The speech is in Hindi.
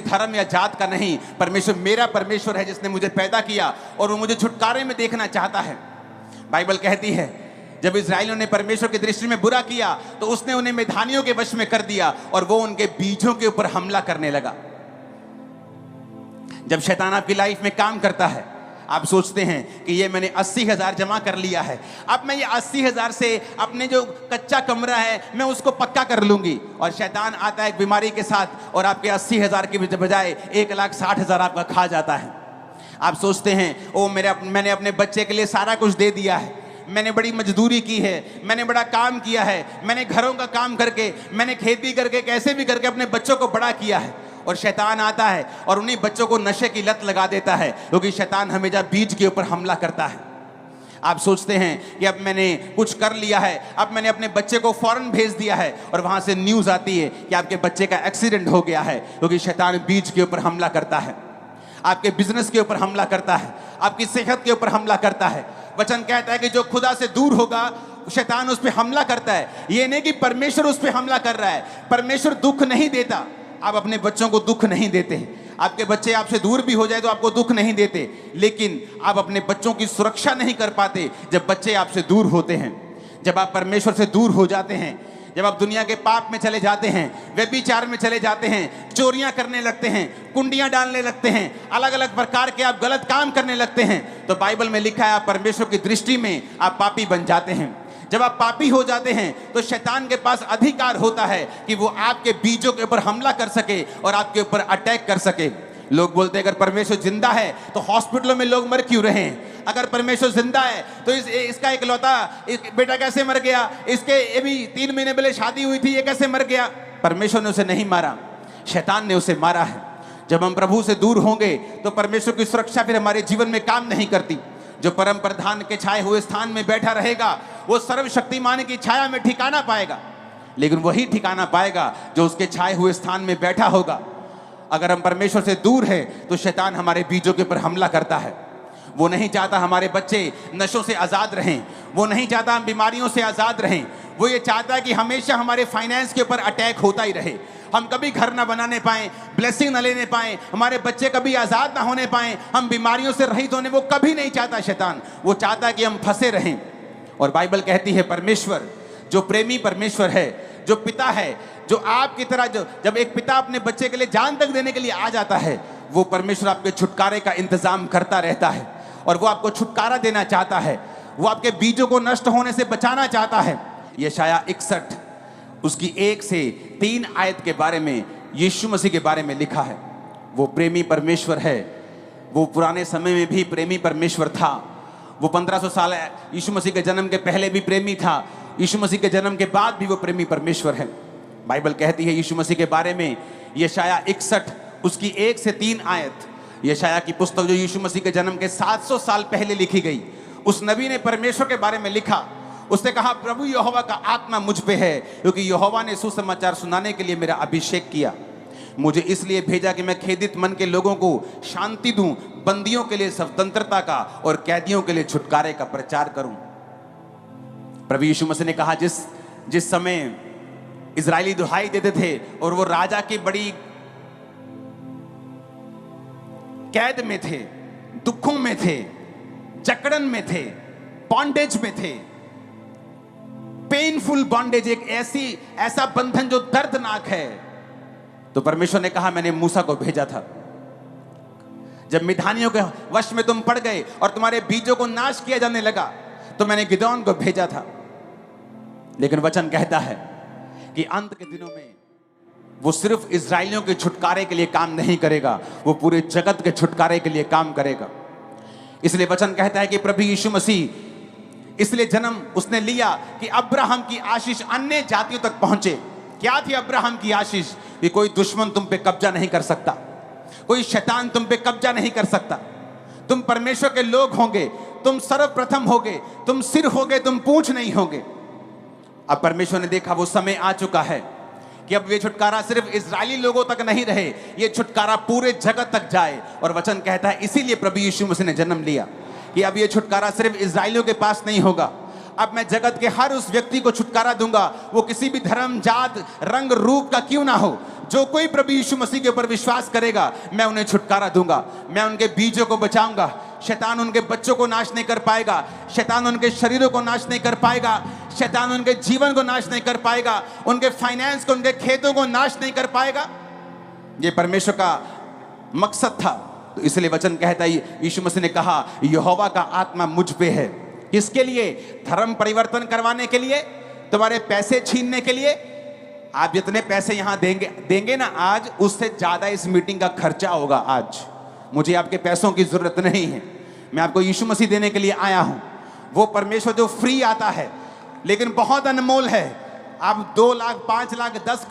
धर्म या जात का नहीं, परमेश्वर मेरा परमेश्वर है जिसने मुझे पैदा किया और वो मुझे छुटकारे में देखना चाहता है। बाइबल कहती है जब इस्राएलियों ने परमेश्वर की दृष्टि में बुरा किया तो उसने उन्हें मिधानियों के वश में कर दिया और वो उनके बीजों के ऊपर हमला करने लगा। जब शैतान आपकी लाइफ में काम करता है, आप सोचते हैं कि ये मैंने 80,000 जमा कर लिया है, अब मैं ये 80,000 से अपने जो कच्चा कमरा है मैं उसको पक्का कर लूंगी, और शैतान आता है एक बीमारी के साथ और आपके 80,000 की बजाय 1,60,000 आपका खा जाता है। आप सोचते हैं ओ मैंने अपने बच्चे के लिए सारा कुछ दे दिया है, मैंने बड़ी मजदूरी की है, मैंने बड़ा काम किया है, मैंने घरों का काम करके, मैंने खेती करके, कैसे भी करके अपने बच्चों को बड़ा किया है। और शैतान आता है और उन्हीं बच्चों को नशे की लत लगा देता है, क्योंकि शैतान हमेशा बीज के ऊपर हमला करता है। आप सोचते हैं कि अब मैंने कुछ कर लिया है, अब मैंने अपने बच्चे को फौरन भेज दिया है, और वहां से न्यूज आती है कि आपके बच्चे का एक्सीडेंट हो गया है, क्योंकि शैतान बीज के ऊपर हमला करता है, आपके बिजनेस के ऊपर हमला करता है, आपकी सेहत के ऊपर हमला करता है। वचन कहता है कि जो खुदा से दूर होगा शैतान उस पर हमला करता है। ये नहीं कि परमेश्वर उस पर हमला कर रहा है, परमेश्वर दुख नहीं देता। आप अपने बच्चों को दुख नहीं देते, आपके बच्चे आपसे दूर भी हो जाए तो आपको दुख नहीं देते, लेकिन आप अपने बच्चों की सुरक्षा नहीं कर पाते जब बच्चे आपसे दूर होते हैं। जब आप परमेश्वर से दूर हो जाते हैं, जब आप दुनिया के पाप में चले जाते हैं, व्यभिचार में चले जाते हैं, चोरियां करने लगते हैं, कुंडियां डालने लगते हैं, अलग अलग प्रकार के आप गलत काम करने लगते हैं, तो बाइबल में लिखा है आप परमेश्वर की दृष्टि में आप पापी बन जाते हैं। जब आप पापी हो जाते हैं तो शैतान के पास अधिकार होता है कि वो आपके बीजों के ऊपर हमला कर सके और आपके ऊपर अटैक कर सके। लोग बोलते हैं अगर परमेश्वर जिंदा है तो हॉस्पिटलों में लोग मर क्यों रहे हैं? अगर परमेश्वर जिंदा है तो इसका इकलौता बेटा कैसे मर गया? इसके अभी 3 महीने पहले शादी हुई थी, ये कैसे मर गया? परमेश्वर ने उसे नहीं मारा, शैतान ने उसे मारा है। जब हम प्रभु से दूर होंगे तो परमेश्वर की सुरक्षा फिर हमारे जीवन में काम नहीं करती। जो परम प्रधान के छाए हुए स्थान में बैठा रहेगा वो सर्वशक्तिमान की छाया में ठिकाना पाएगा, लेकिन वही ठिकाना पाएगा जो उसके छाए हुए स्थान में बैठा होगा। अगर हम परमेश्वर से दूर हैं तो शैतान हमारे बीजों के ऊपर हमला करता है। वो नहीं चाहता हमारे बच्चे नशों से आज़ाद रहें, वो नहीं चाहता हम बीमारियों से आज़ाद रहें, वो ये चाहता है कि हमेशा हमारे फाइनेंस के ऊपर अटैक होता ही रहे, हम कभी घर ना बनाने पाएं, ब्लेसिंग ना लेने पाएं, हमारे बच्चे कभी आज़ाद ना होने पाएं, हम बीमारियों से रहित होने वो कभी नहीं चाहता शैतान। वो चाहता है कि हम फंसे रहें। और बाइबल कहती है परमेश्वर जो प्रेमी परमेश्वर है, जो पिता है, जो आपकी तरह जब एक पिता अपने बच्चे के लिए जान तक देने के लिए आ जाता है, वो परमेश्वर आपके छुटकारे का इंतजाम करता रहता है और वो आपको छुटकारा देना चाहता है, वो आपके बीजों को नष्ट होने से बचाना चाहता है। यशाया 61 उसकी 1 से 3 आयत के बारे में यीशु मसीह के बारे में लिखा है। वो प्रेमी परमेश्वर है, वो पुराने समय में भी प्रेमी परमेश्वर था, वो 1500 साल यीशु मसीह के जन्म के पहले भी प्रेमी था, यीशु मसीह के जन्म के बाद भी वो प्रेमी परमेश्वर है। बाइबल कहती है यीशु मसीह के बारे में यशाया 61 उसकी 1 से 3 आयत, यशाया की पुस्तक जो यीशु मसीह के जन्म के 700 साल पहले लिखी गई, उस नबी ने परमेश्वर के बारे में लिखा। उसने कहा प्रभु यहोवा का आत्मा मुझ पे है, क्योंकि यहोवा ने सुसमाचार सुनाने के लिए मेरा अभिषेक किया। मुझे इसलिए भेजा कि मैं खेदित मन के लोगों को शांति दूं, बंदियों के लिए स्वतंत्रता का और कैदियों के लिए छुटकारे का प्रचार करूं। प्रभु यीशु मसीह ने कहा जिस समय इजरायली दुहाई देते थे और वो राजा की बड़ी कैद में थे, दुखों में थे, जकड़न में थे, बॉन्डेज में थे, पेनफुल बॉन्डेज, एक ऐसा बंधन जो दर्दनाक है, तो परमेश्वर ने कहा मैंने मूसा को भेजा था। जब मिधानियों के वश में तुम पड़ गए और तुम्हारे बीजों को नाश किया जाने लगा तो मैंने गिदोन को भेजा था। लेकिन वचन कहता है कि अंत के दिनों में वो सिर्फ इजरायलियों के छुटकारे के लिए काम नहीं करेगा, वो पूरे जगत के छुटकारे के लिए काम करेगा। इसलिए वचन कहता है कि प्रभु यीशु मसीह इसलिए जन्म उसने लिया कि अब्राहम की आशीष अन्य जातियों तक पहुंचे। क्या थी अब्राहम की आशीष? कि कोई दुश्मन तुम पे कब्जा नहीं कर सकता, कोई शैतान तुम पे कब्जा नहीं कर सकता, तुम परमेश्वर के लोग होंगे, तुम सर्वप्रथम होगे, तुम सिर होगे, तुम पूंछ नहीं होगे। अब परमेश्वर ने देखा वो समय आ चुका है कि अब ये छुटकारा सिर्फ इजरायली लोगों तक नहीं रहे, ये छुटकारा पूरे जगत तक जाए। और वचन कहता है इसीलिए प्रभु यीशु मसीह ने जन्म लिया कि अब ये छुटकारा सिर्फ इजरायलियों के पास नहीं होगा, अब मैं जगत के हर उस व्यक्ति को छुटकारा दूंगा, वो किसी भी धर्म, जात, रंग, रूप का क्यों ना हो। जो कोई प्रभु यीशु मसीह के ऊपर विश्वास करेगा मैं उन्हें छुटकारा दूंगा, मैं उनके बीजों को बचाऊंगा। शैतान उनके बच्चों को नाश नहीं कर पाएगा, शैतान उनके शरीरों को नाश नहीं कर पाएगा, शैतान उनके जीवन को नाश नहीं कर पाएगा, उनके फाइनेंस को, उनके खेतों को नाश नहीं कर पाएगा। ये परमेश्वर का मकसद था। तो इसलिए वचन कहता है, यीशु मसीह ने कहा यहोवा का आत्मा मुझ पे है। किसके लिए? धर्म परिवर्तन करवाने के लिए, तुम्हारे पैसे छीनने के लिए। आप जितने पैसे यहां देंगे ना आज, उससे ज्यादा इस मीटिंग का खर्चा होगा। आज मुझे आपके पैसों की जरूरत नहीं है, मैं आपको यीशु मसीह देने के लिए आया हूं। वो परमेश्वर जो फ्री आता है लेकिन बहुत अनमोल है। आप 2 लाख, 5 लाख, 10